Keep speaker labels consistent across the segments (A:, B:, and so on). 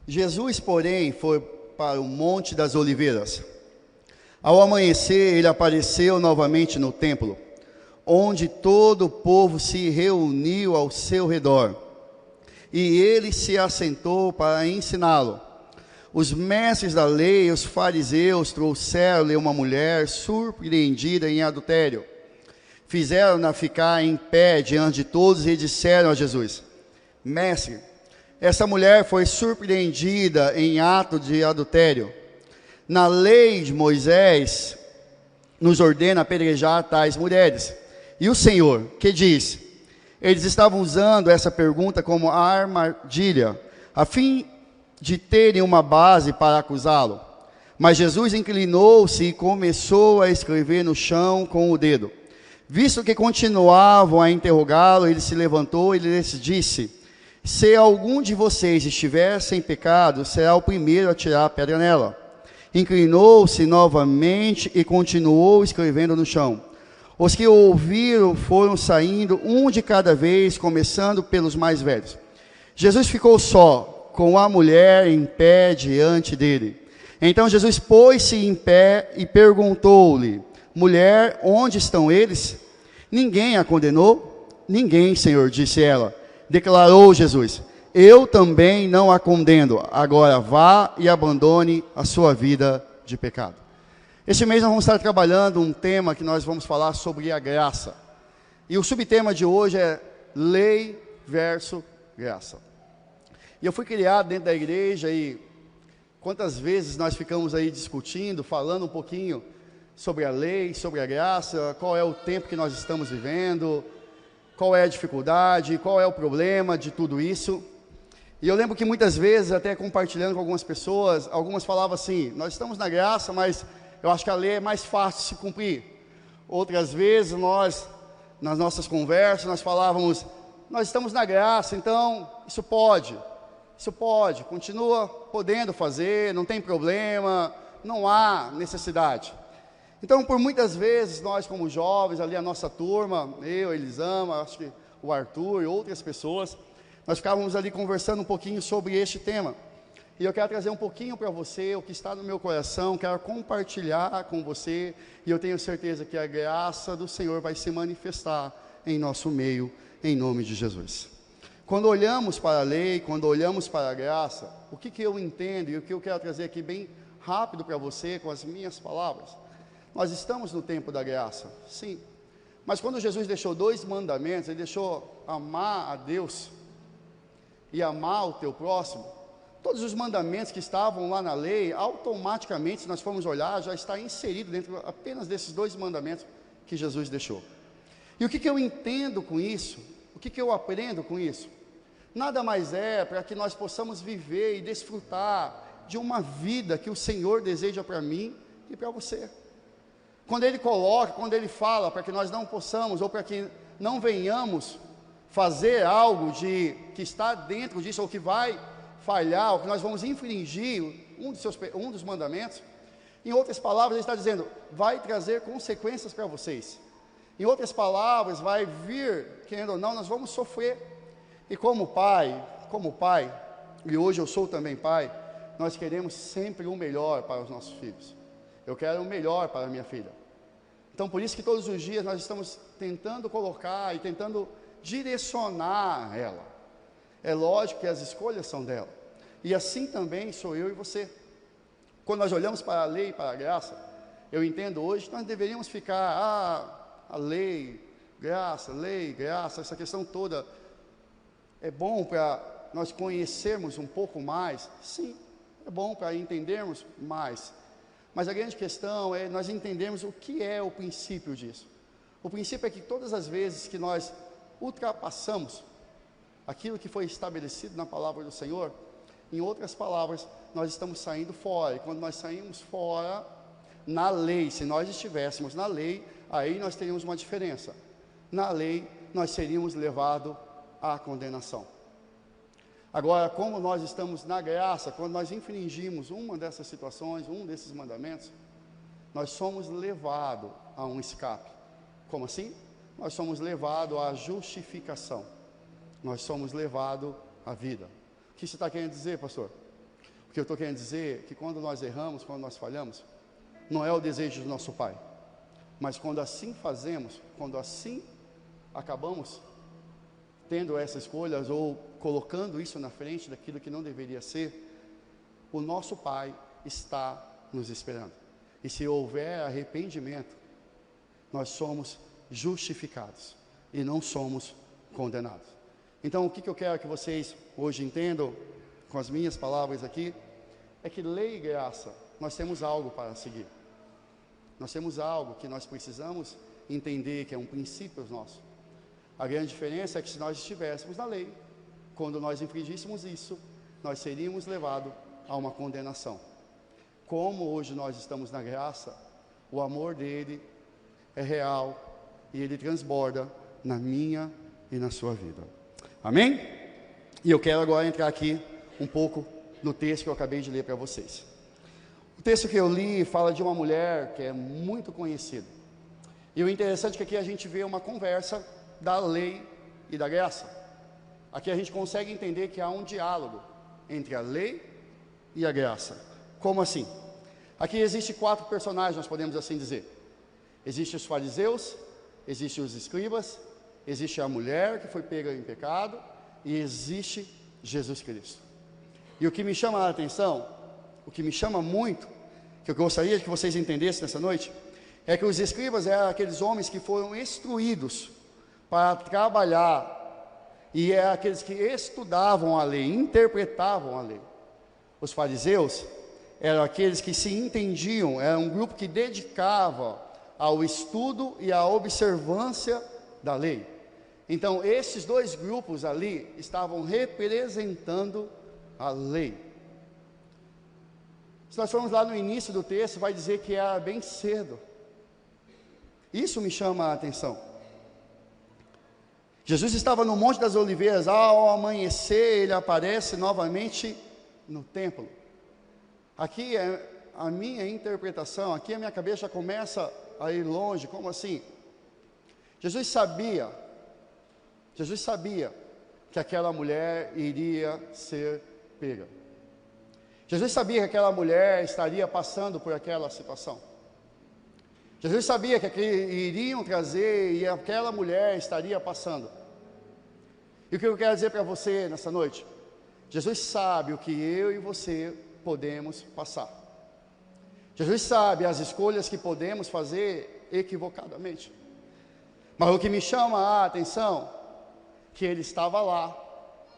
A: Jesus, porém, foi para o Monte das Oliveiras. Ao amanhecer, ele apareceu novamente no templo, onde todo o povo se reuniu ao seu redor. E ele se assentou para ensiná-lo. Os mestres da lei e os fariseus trouxeram-lhe uma mulher surpreendida em adultério. Fizeram-na ficar em pé diante de todos e disseram a Jesus: Mestre, essa mulher foi surpreendida em ato de adultério. Na lei de Moisés, nos ordena apedrejar tais mulheres. E o Senhor, que diz? Eles estavam usando essa pergunta como armadilha, a fim de terem uma base para acusá-lo. Mas Jesus inclinou-se e começou a escrever no chão com o dedo. Visto que continuavam a interrogá-lo, ele se levantou e lhes disse: Se algum de vocês estiver sem pecado, será o primeiro a tirar a pedra nela. Inclinou-se novamente e continuou escrevendo no chão. Os que o ouviram foram saindo, um de cada vez, começando pelos mais velhos. Jesus ficou só, com a mulher em pé diante dele. Então Jesus pôs-se em pé e perguntou-lhe: Mulher, onde estão eles? Ninguém a condenou? Ninguém, Senhor, disse ela. Declarou Jesus: Eu também não a condeno. Agora vá e abandone a sua vida de pecado. Este mês nós vamos estar trabalhando um tema que nós vamos falar sobre a graça. E o subtema de hoje é lei versus graça. E eu fui criado dentro da igreja e quantas vezes nós ficamos aí discutindo, falando um pouquinho sobre a lei, sobre a graça, qual é o tempo que nós estamos vivendo, qual é a dificuldade, qual é o problema de tudo isso. E eu lembro que muitas vezes, até compartilhando com algumas pessoas, algumas falavam assim: nós estamos na graça, mas eu acho que a lei é mais fácil de se cumprir. Outras vezes nós, nas nossas conversas, nós falávamos: nós estamos na graça, então isso pode, continua podendo fazer, não tem problema, não há necessidade. Então, por muitas vezes, nós como jovens, ali a nossa turma, eu, Elisama, acho que o Arthur e outras pessoas, nós ficávamos ali conversando um pouquinho sobre este tema. E eu quero trazer um pouquinho para você, o que está no meu coração, quero compartilhar com você, e eu tenho certeza que a graça do Senhor vai se manifestar em nosso meio, em nome de Jesus. Quando olhamos para a lei, quando olhamos para a graça, o que eu entendo e o que eu quero trazer aqui bem rápido para você, com as minhas palavras, nós estamos no tempo da graça, sim, mas quando Jesus deixou 2 mandamentos, ele deixou amar a Deus e amar o teu próximo. Todos os mandamentos que estavam lá na lei, automaticamente, se nós formos olhar, já está inserido dentro apenas desses 2 mandamentos que Jesus deixou. E o que eu entendo com isso? O que eu aprendo com isso? Nada mais é para que nós possamos viver e desfrutar de uma vida que o Senhor deseja para mim e para você. Quando Ele coloca, quando Ele fala para que nós não possamos, ou para que não venhamos fazer algo que está dentro disso, ou que vai falhar, ou que nós vamos infringir um dos mandamentos, em outras palavras, ele está dizendo: vai trazer consequências para vocês. Em outras palavras, vai vir, querendo ou não, nós vamos sofrer. E como pai, e hoje eu sou também pai, nós queremos sempre o melhor para os nossos filhos. Eu quero o melhor para a minha filha. Então, por isso que todos os dias nós estamos tentando colocar e tentando direcionar ela. É lógico que as escolhas são dela. E assim também sou eu e você. Quando nós olhamos para a lei e para a graça, eu entendo hoje que nós deveríamos ficar, a lei, graça, essa questão toda. É bom para nós conhecermos um pouco mais? Sim, é bom para entendermos mais. Mas a grande questão é nós entendermos o que é o princípio disso. O princípio é que todas as vezes que nós ultrapassamos aquilo que foi estabelecido na palavra do Senhor, em outras palavras, nós estamos saindo fora. E quando nós saímos fora, na lei, se nós estivéssemos na lei, aí nós teríamos uma diferença. Na lei, nós seríamos levados à condenação. Agora, como nós estamos na graça, quando nós infringimos uma dessas situações, um desses mandamentos, nós somos levados a um escape. Como assim? Nós somos levados à justificação. Nós somos levados à vida. O que você está querendo dizer, pastor? O que eu estou querendo dizer é que quando nós erramos, quando nós falhamos, não é o desejo do nosso Pai. Mas quando assim fazemos, quando assim acabamos tendo essas escolhas ou colocando isso na frente daquilo que não deveria ser, o nosso Pai está nos esperando. E se houver arrependimento, nós somos justificados e não somos condenados. Então, o que eu quero que vocês hoje entendam, com as minhas palavras aqui, é que lei e graça, nós temos algo para seguir. Nós temos algo que nós precisamos entender, que é um princípio nosso. A grande diferença é que se nós estivéssemos na lei, quando nós infringíssemos isso, nós seríamos levados a uma condenação. Como hoje nós estamos na graça, o amor dele é real e ele transborda na minha e na sua vida. Amém? E eu quero agora entrar aqui um pouco no texto que eu acabei de ler para vocês. O texto que eu li fala de uma mulher que é muito conhecida. E o interessante é que aqui a gente vê uma conversa da lei e da graça. Aqui a gente consegue entender que há um diálogo entre a lei e a graça. Como assim? Aqui existem 4 personagens, nós podemos assim dizer. Existem os fariseus, existem os escribas, existe a mulher que foi pega em pecado e existe Jesus Cristo. E o que me chama a atenção, o que me chama muito, que eu gostaria que vocês entendessem nessa noite, é que os escribas eram aqueles homens que foram instruídos para trabalhar, e é aqueles que estudavam a lei, interpretavam a lei. Os fariseus eram aqueles que se entendiam, era um grupo que dedicava ao estudo e à observância da lei. Então, esses 2 grupos ali estavam representando a lei. Se nós formos lá no início do texto, vai dizer que era bem cedo. Isso me chama a atenção. Jesus estava no Monte das Oliveiras, ao amanhecer ele aparece novamente no templo. Aqui é a minha interpretação, aqui a minha cabeça já começa a ir longe. Como assim? Jesus sabia que aquela mulher iria ser pega. Jesus sabia que aquela mulher estaria passando por aquela situação. Jesus sabia que iriam trazer e aquela mulher estaria passando. E o que eu quero dizer para você nessa noite? Jesus sabe o que eu e você podemos passar. Jesus sabe as escolhas que podemos fazer equivocadamente. Mas o que me chama a atenção, que ele estava lá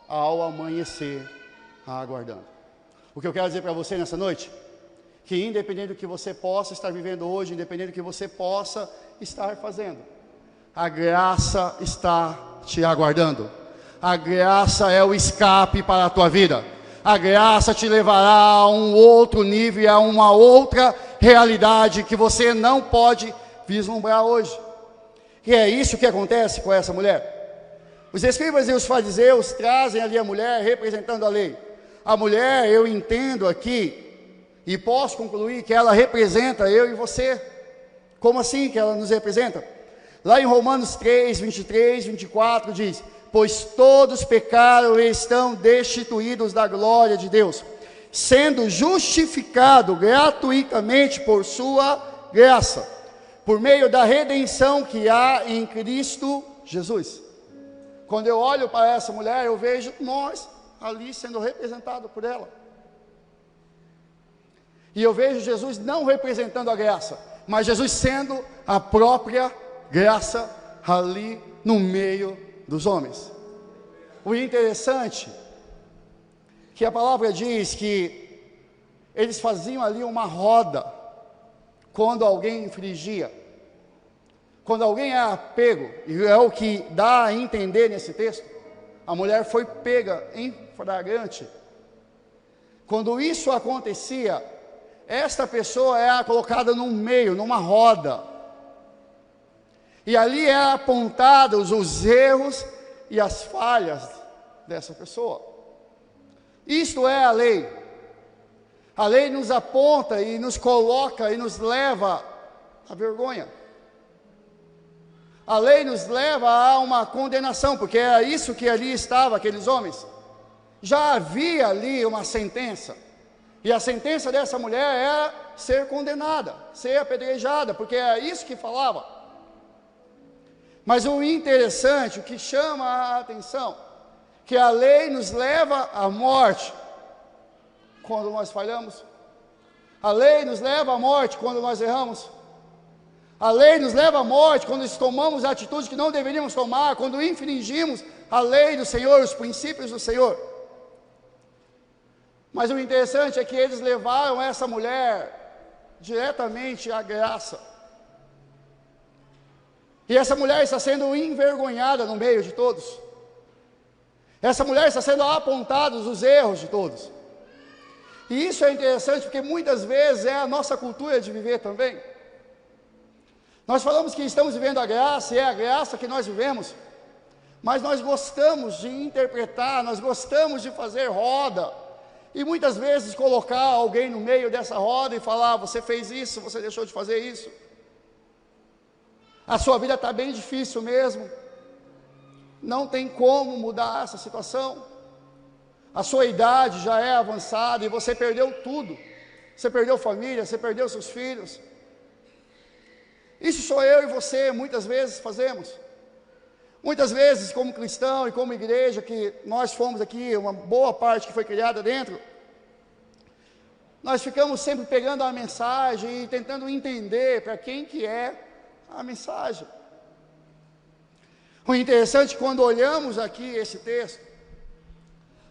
A: ao amanhecer, aguardando. O que eu quero dizer para você nessa noite, que independente do que você possa estar vivendo hoje, independente do que você possa estar fazendo, a graça está te aguardando. A graça é o escape para a tua vida. A graça te levará a um outro nível, a uma outra realidade que você não pode vislumbrar hoje. E é isso que acontece com essa mulher. Os escribas e os fariseus trazem ali a mulher representando a lei. A mulher, eu entendo aqui, e posso concluir que ela representa eu e você. Como assim que ela nos representa? Lá em Romanos 3, 23, 24 diz: pois todos pecaram e estão destituídos da glória de Deus, sendo justificado gratuitamente por sua graça, por meio da redenção que há em Cristo Jesus. Quando eu olho para essa mulher, eu vejo nós ali sendo representado por ela. E eu vejo Jesus não representando a graça, mas Jesus sendo a própria graça ali no meio dos homens. O interessante é que a palavra diz que eles faziam ali uma roda quando alguém infringia, quando alguém era pego, e é o que dá a entender nesse texto. A mulher foi pega em flagrante. Quando isso acontecia, esta pessoa era colocada no meio, numa roda, e ali eram apontados os erros e as falhas dessa pessoa. Isto é a lei. A lei nos aponta e nos coloca e nos leva à vergonha. A lei nos leva a uma condenação, porque era isso que ali estava, aqueles homens. Já havia ali uma sentença, E a sentença dessa mulher era ser condenada, ser apedrejada, porque é isso que falava. Mas o interessante, o que chama a atenção, que a lei nos leva à morte quando nós falhamos. A lei nos leva à morte quando nós erramos. A lei nos leva à morte quando tomamos atitudes que não deveríamos tomar, quando infringimos a lei do Senhor, os princípios do Senhor. Mas o interessante é que eles levaram essa mulher diretamente à graça. E essa mulher está sendo envergonhada no meio de todos. Essa mulher está sendo apontada os erros de todos. E isso é interessante porque muitas vezes é a nossa cultura de viver também. Nós falamos que estamos vivendo a graça, e é a graça que nós vivemos, mas nós gostamos de interpretar, nós gostamos de fazer roda, e muitas vezes colocar alguém no meio dessa roda e falar: você fez isso, você deixou de fazer isso, a sua vida está bem difícil mesmo, não tem como mudar essa situação, a sua idade já é avançada e você perdeu tudo, você perdeu família, você perdeu seus filhos. Isso sou eu e você, muitas vezes fazemos. Muitas vezes, como cristão e como igreja, que nós fomos aqui, uma boa parte que foi criada dentro, nós ficamos sempre pegando a mensagem e tentando entender para quem que é a mensagem. O interessante, quando olhamos aqui esse texto,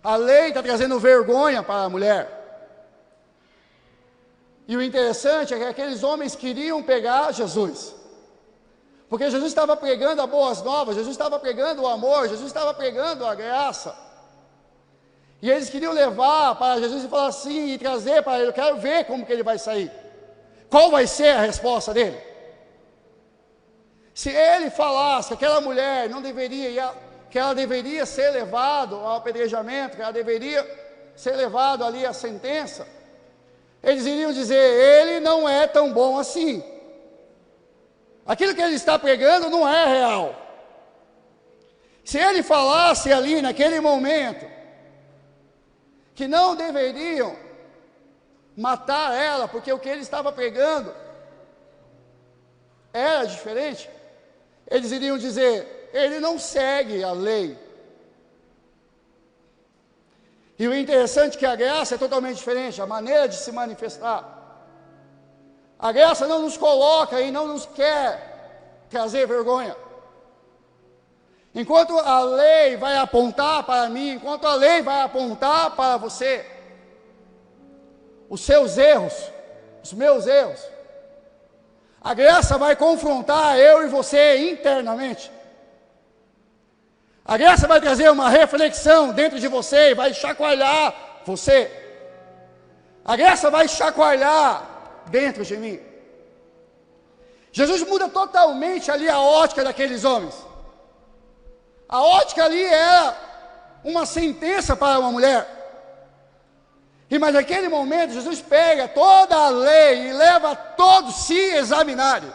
A: a lei está trazendo vergonha para a mulher. E o interessante é que aqueles homens queriam pegar Jesus, porque Jesus estava pregando as boas novas, Jesus estava pregando o amor, Jesus estava pregando a graça, e eles queriam levar para Jesus e falar assim, e trazer para ele: eu quero ver como que ele vai sair, qual vai ser a resposta dele. Se ele falasse que aquela mulher não deveria, que ela deveria ser levada ao apedrejamento, que ela deveria ser levada ali à sentença, eles iriam dizer: ele não é tão bom assim, aquilo que ele está pregando não é real. Se ele falasse ali naquele momento que não deveriam matar ela, porque o que ele estava pregando era diferente, eles iriam dizer: ele não segue a lei. E o interessante é que a graça é totalmente diferente, a maneira de se manifestar. A graça não nos coloca e não nos quer trazer vergonha. Enquanto a lei vai apontar para mim, enquanto a lei vai apontar para você os seus erros, os meus erros, a graça vai confrontar eu e você internamente. A graça vai trazer uma reflexão dentro de você e vai chacoalhar você. A graça vai chacoalhar dentro de mim. Jesus muda totalmente ali a ótica daqueles homens. A ótica ali era uma sentença para uma mulher. E mas naquele momento Jesus pega toda a lei e leva todos se examinarem.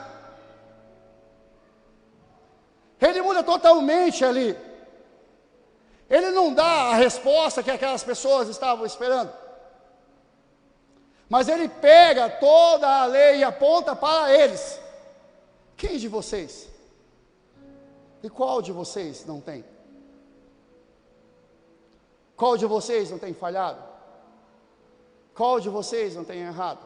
A: Ele muda totalmente ali. Ele não dá a resposta que aquelas pessoas estavam esperando, mas ele pega toda a lei e aponta para eles: quem de vocês? E qual de vocês não tem? Qual de vocês não tem falhado? Qual de vocês não tem errado?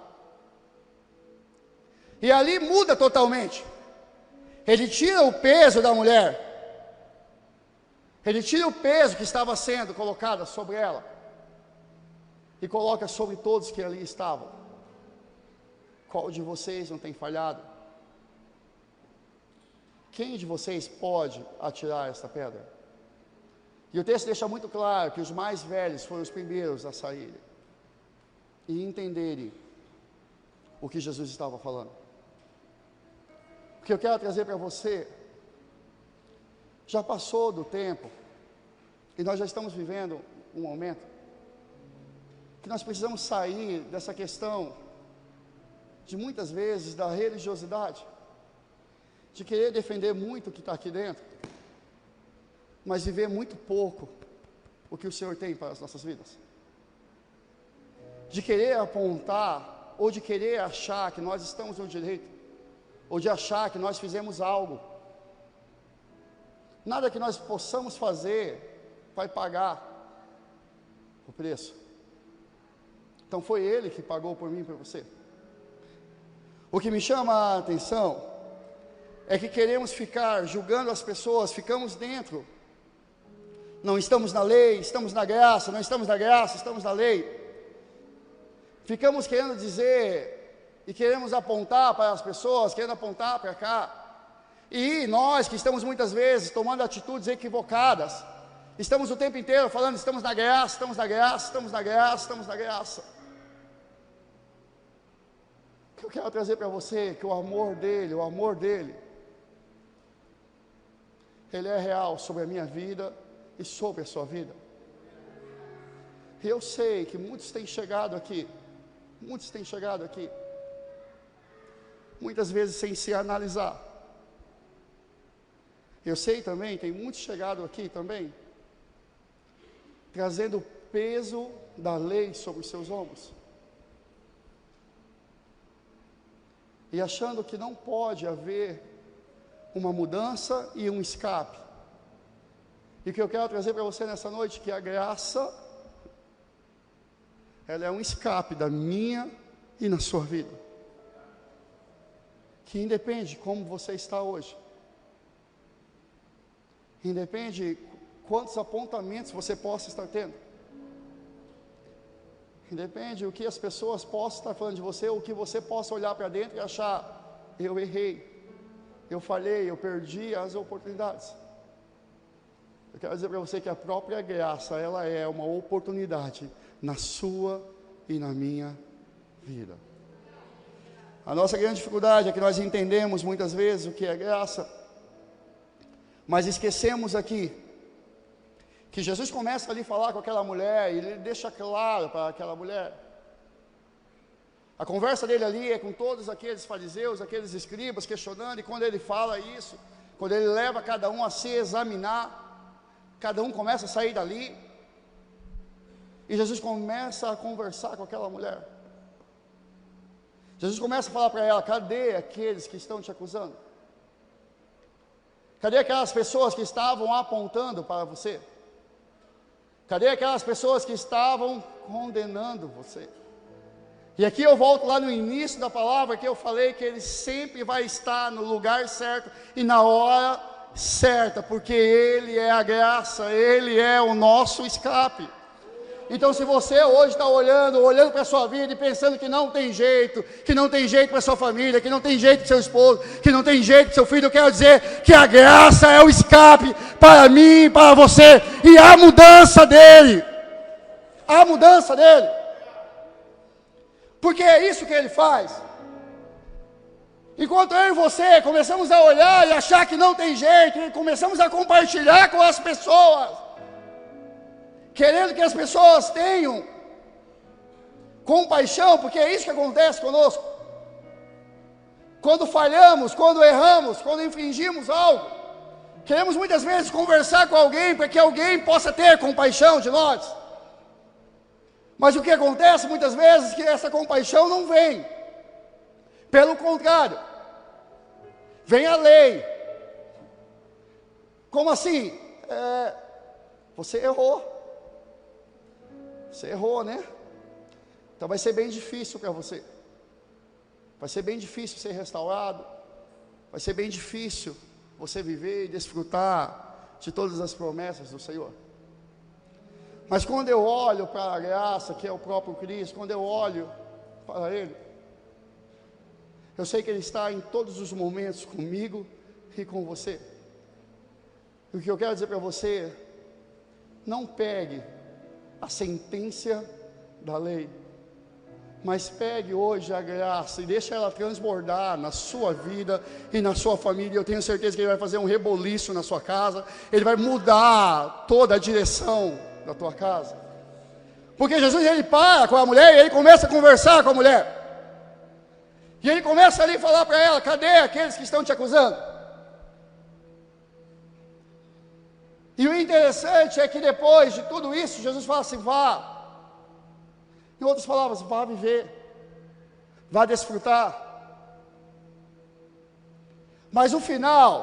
A: E ali muda totalmente. Ele tira o peso da mulher. Ele tira o peso que estava sendo colocado sobre ela e coloca sobre todos que ali estavam. Qual de vocês não tem falhado? Quem de vocês pode atirar esta pedra? E o texto deixa muito claro que os mais velhos foram os primeiros a saírem e entenderem o que Jesus estava falando. O que eu quero trazer para você: já passou do tempo, e nós já estamos vivendo um momento que nós precisamos sair dessa questão de muitas vezes da religiosidade, de querer defender muito o que está aqui dentro, mas viver muito pouco o que o Senhor tem para as nossas vidas. de querer apontar, ou de querer achar que nós estamos no direito, ou de achar que nós fizemos algo. Nada que nós possamos fazer vai pagar o preço. Então foi Ele que pagou por mim e por você. O que me chama a atenção é que queremos ficar julgando as pessoas, ficamos dentro. Não estamos na lei, estamos na graça, não estamos na graça, estamos na lei. Ficamos querendo dizer e queremos apontar para as pessoas, querendo apontar para cá. E nós que estamos muitas vezes tomando atitudes equivocadas, estamos o tempo inteiro falando, estamos na graça, estamos na graça, estamos na graça, estamos na graça. O que eu quero trazer para você, que o amor dele, ele é real sobre a minha vida e sobre a sua vida. E eu sei que muitos têm chegado aqui, muitas vezes sem se analisar. Eu sei também, tem muitos chegado aqui também, trazendo o peso da lei sobre os seus ombros. E achando que não pode haver uma mudança e um escape. E o que eu quero trazer para você nessa noite, que a graça, ela é um escape da minha e na sua vida. Que independe de como você está hoje, independe quantos apontamentos você possa estar tendo, independe o que as pessoas possam estar falando de você, ou que você possa olhar para dentro e achar, eu errei, eu falhei, eu perdi as oportunidades. Eu quero dizer para você que a própria graça, ela é uma oportunidade na sua e na minha vida. A nossa grande dificuldade é que nós entendemos muitas vezes o que é graça, mas esquecemos aqui que Jesus começa ali a falar com aquela mulher, e ele deixa claro para aquela mulher. A conversa dele ali é com todos aqueles fariseus, aqueles escribas, questionando, e quando ele fala isso, quando ele leva cada um a se examinar, cada um começa a sair dali, e Jesus começa a conversar com aquela mulher. Jesus começa a falar para ela, cadê aqueles que estão te acusando? Cadê aquelas pessoas que estavam apontando para você? Cadê aquelas pessoas que estavam condenando você? E aqui eu volto lá no início da palavra, que eu falei que ele sempre vai estar no lugar certo e na hora certa, porque ele é a graça, ele é o nosso escape. Então, se você hoje está olhando para a sua vida e pensando que não tem jeito para a sua família, que não tem jeito para o seu esposo, que não tem jeito para o seu filho, eu quero dizer que a graça é o escape para mim, para você, e a mudança dele, porque é isso que ele faz. Enquanto eu e você começamos a olhar e achar que não tem jeito, e começamos a compartilhar com as pessoas, querendo que as pessoas tenham compaixão, porque é isso que acontece conosco. Quando falhamos, quando erramos, quando infringimos algo, queremos muitas vezes conversar com alguém para que alguém possa ter compaixão de nós. Mas o que acontece muitas vezes é que essa compaixão não vem. Pelo contrário, vem a lei. Como assim? Você errou. Você errou, né? Então vai ser bem difícil para você. Vai ser bem difícil ser restaurado. Vai ser bem difícil você viver e desfrutar de todas as promessas do Senhor. Mas quando eu olho para a graça, que é o próprio Cristo, quando eu olho para Ele, eu sei que Ele está em todos os momentos comigo e com você. E o que eu quero dizer para você, não pegue a sentença da lei, mas pegue hoje a graça e deixe ela transbordar na sua vida e na sua família. Eu tenho certeza que Ele vai fazer um reboliço na sua casa, Ele vai mudar toda a direção da tua casa, porque Jesus, ele para com a mulher e ele começa a conversar com a mulher, e ele começa ali a falar para ela, cadê aqueles que estão te acusando? E o interessante é que depois de tudo isso, Jesus fala assim, vá, Em outras palavras, vá viver, vá desfrutar. Mas o final,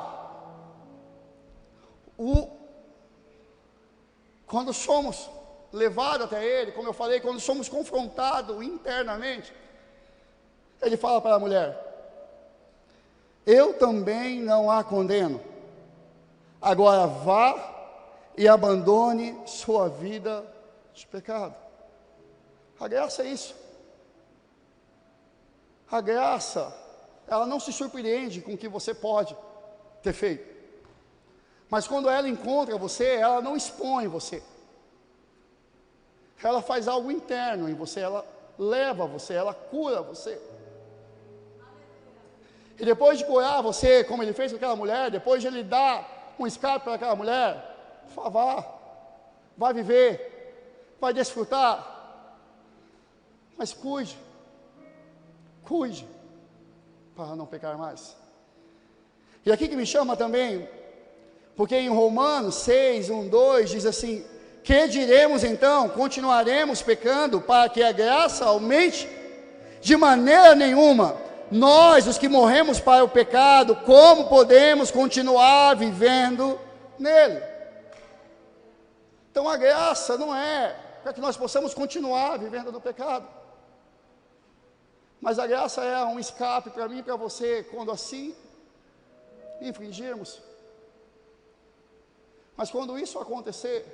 A: quando somos levados até Ele, como eu falei, quando somos confrontados internamente, Ele fala para a mulher: eu também não a condeno, agora vá e abandone sua vida de pecado. A graça é isso. A graça, ela não se surpreende com o que você pode ter feito, mas quando ela encontra você, ela não expõe você, ela faz algo interno em você, ela leva você, ela cura você. E depois de curar você, como Ele fez com aquela mulher, depois de Ele dar um escape para aquela mulher, fala: vai viver, vai desfrutar, mas cuide, para não pecar mais. E aqui que me chama também, porque em Romanos 6, 1, 2, diz assim: que diremos então? Continuaremos pecando para que a graça aumente? De maneira nenhuma. Nós, os que morremos para o pecado, como podemos continuar vivendo nele? Então a graça não é para que nós possamos continuar vivendo no pecado, mas a graça é um escape para mim e para você, quando assim infringirmos. Mas quando isso acontecer,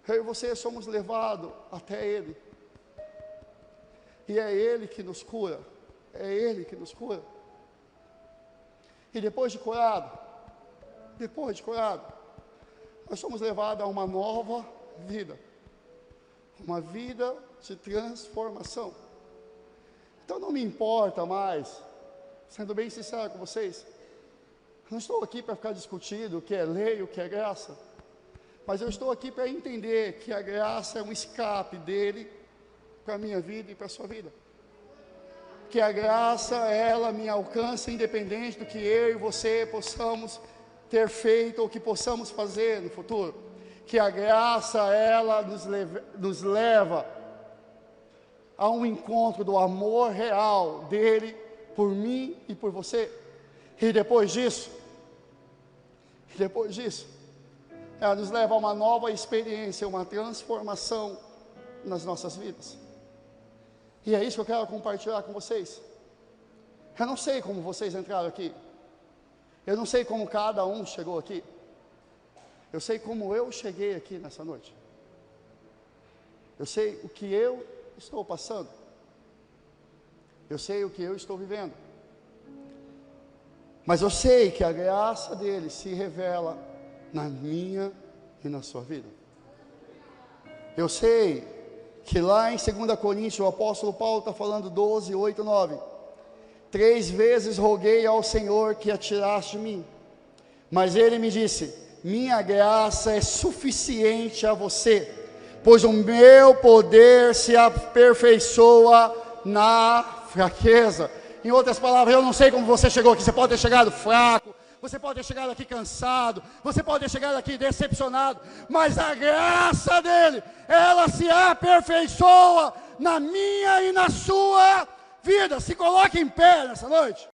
A: eu e você somos levados até Ele, e é Ele que nos cura, é Ele que nos cura. E depois de curado, nós somos levados a uma nova vida, uma vida de transformação. Então não me importa mais, sendo bem sincero com vocês, não estou aqui para ficar discutindo o que é lei, o que é graça, mas eu estou aqui para entender que a graça é um escape dele para a minha vida e para a sua vida. Que a graça, ela me alcança independente do que eu e você possamos ter feito ou que possamos fazer no futuro. Que a graça, ela nos leva a um encontro do amor real dele por mim e por você. E depois disso, ela nos leva a uma nova experiência, uma transformação nas nossas vidas. E é isso que eu quero compartilhar com vocês. Eu não sei como vocês entraram aqui, eu não sei como cada um chegou aqui, eu sei como eu cheguei aqui nessa noite, eu sei o que eu estou passando, eu sei o que eu estou vivendo, mas eu sei que a graça dele se revela na minha e na sua vida. Eu sei que lá em 2 Coríntios, o apóstolo Paulo está falando 12, 8, 9. 3 vezes roguei ao Senhor que a tirasse de mim, mas Ele me disse: minha graça é suficiente a você, pois o meu poder se aperfeiçoa na fraqueza. Em outras palavras, eu não sei como você chegou aqui, você pode ter chegado fraco, você pode ter chegado aqui cansado, você pode ter chegado aqui decepcionado, mas a graça dele, ela se aperfeiçoa na minha e na sua vida. Se coloque em pé nessa noite.